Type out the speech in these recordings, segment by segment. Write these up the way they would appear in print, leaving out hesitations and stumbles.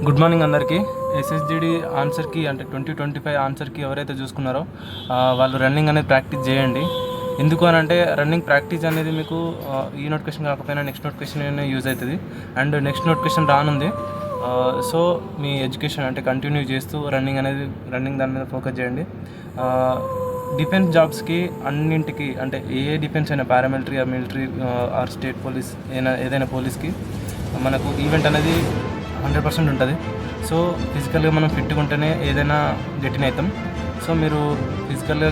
Good morning అందరికీ. ఎస్ఎస్జిడి ఆన్సర్కి అంటే 2025 ఆన్సర్కి ఎవరైతే చూసుకున్నారో వాళ్ళు రన్నింగ్ అనేది ప్రాక్టీస్ చేయండి. ఎందుకు అని అంటే రన్నింగ్ ప్రాక్టీస్ అనేది మీకు ఈ నోటిఫికేషన్ కాకపోయినా నెక్స్ట్ నోటిఫికేషన్ యూజ్ అవుతుంది. అండ్ నెక్స్ట్ నోటిఫికేషన్ రానుంది. సో మీ ఎడ్యుకేషన్ అంటే కంటిన్యూ చేస్తూ రన్నింగ్ దాని మీద ఫోకస్ చేయండి. డిఫెన్స్ జాబ్స్కి అన్నింటికి అంటే ఏ డిఫెన్స్ అయినా paramilitary or military or state police ఏదైనా పోలీస్కి మనకు ఈవెంట్ అనేది 100% ఉంటుంది. సో ఫిజికల్గా మనం ఫిట్గా ఉంటేనే ఏదైనా గెటిన్ అవుతాం. సో మీరు ఫిజికల్గా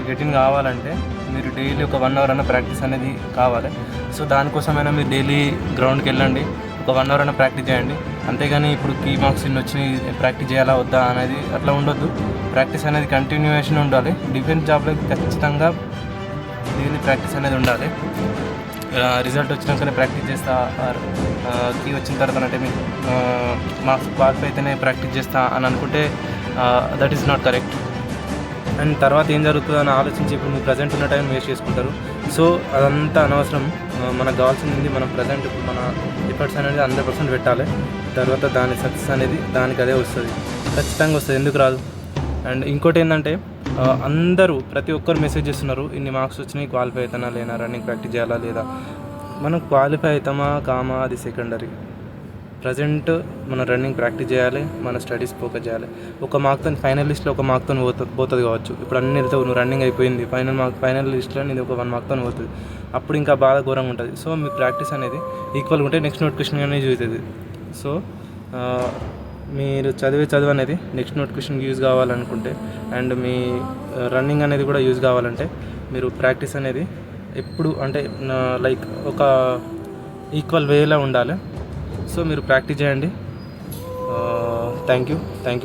గెటిన్ కావాలంటే మీరు డైలీ ఒక 1 అవర్ అన్న ప్రాక్టీస్ అనేది కావాలి. సో దానికోసమైనా మీరు డైలీ గ్రౌండ్కి వెళ్ళండి, ఒక 1 అవర్ అన్న ప్రాక్టీస్ చేయండి. అంతేగాని ఇప్పుడు కీ మార్క్స్ ఇన్ని వచ్చి ప్రాక్టీస్ చేయాలా వద్దా అనేది అట్లా ఉండొద్దు. ప్రాక్టీస్ అనేది కంటిన్యూయేషన్ ఉండాలి. డిఫెన్స్ జాబ్లో ఖచ్చితంగా డైలీ ప్రాక్టీస్ అనేది ఉండాలి. రిజల్ట్ వచ్చినాకనే ప్రాక్టీస్ చేస్తా, కీ వచ్చిన తర్వాత అంటే మీకు మార్క్స్ క్వాలిఫై అయితేనే ప్రాక్టీస్ చేస్తా అని అనుకుంటే that is not correct. And తర్వాత ఏం జరుగుతుందో అని ఆలోచించి ఇప్పుడు మీరు ప్రజెంట్ ఉన్న టైం వేస్ట్ చేసుకుంటారు. సో అదంతా అనవసరం. మనకు కావాల్సింది మనం ప్రజెంట్ ఇప్పుడు మన ఎఫర్ట్స్ అనేది 100% పెట్టాలి. తర్వాత దాని సక్సెస్ అనేది దానికి అదే వస్తుంది, ఖచ్చితంగా వస్తుంది, ఎందుకు రాదు. అండ్ ఇంకోటి ఏంటంటే అందరూ ప్రతి ఒక్కరు మెసేజ్ చేస్తున్నారు, ఇన్ని మార్క్స్ వచ్చినాయి, క్వాలిఫై అవుతానా లేదా, రన్నింగ్ ప్రాక్టీస్ చేయాలా లేదా. మనం క్వాలిఫై అవుతామా కామా అది సెకండరీ. ప్రజెంట్ మనం రన్నింగ్ ప్రాక్టీస్ చేయాలి, మన స్టడీస్ ఫోకస్ చేయాలి. ఒక మార్క్తో ఫైనల్ లిస్ట్లో ఒక మార్క్తో పోతుంది కావచ్చు. ఇప్పుడు అన్ని వెళ్తావు, నువ్వు రన్నింగ్ అయిపోయింది, ఫైనల్ లిస్ట్లో నేను ఒక 1 మార్క్తో పోతుంది, అప్పుడు ఇంకా బాగా ఘోరంగా ఉంటుంది. సో మీ ప్రాక్టీస్ అనేది ఈక్వల్గా ఉంటే నెక్స్ట్ నోటిఫికేషన్ అనేది చూస్తుంది. సో మీరు చదువు అనేది నెక్స్ట్ నోటిఫికేషన్కి యూజ్ కావాలనుకుంటే అండ్ మీ రన్నింగ్ అనేది కూడా యూజ్ కావాలంటే మీరు ప్రాక్టీస్ అనేది ఎప్పుడు అంటే లైక్ ఒక ఈక్వల్ వేలో ఉండాలి. సో మీరు ప్రాక్టీస్ చేయండి. Thank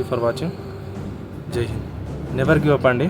you for watching. జై హింద్. నెవర్ గివ్ అప్ అండి.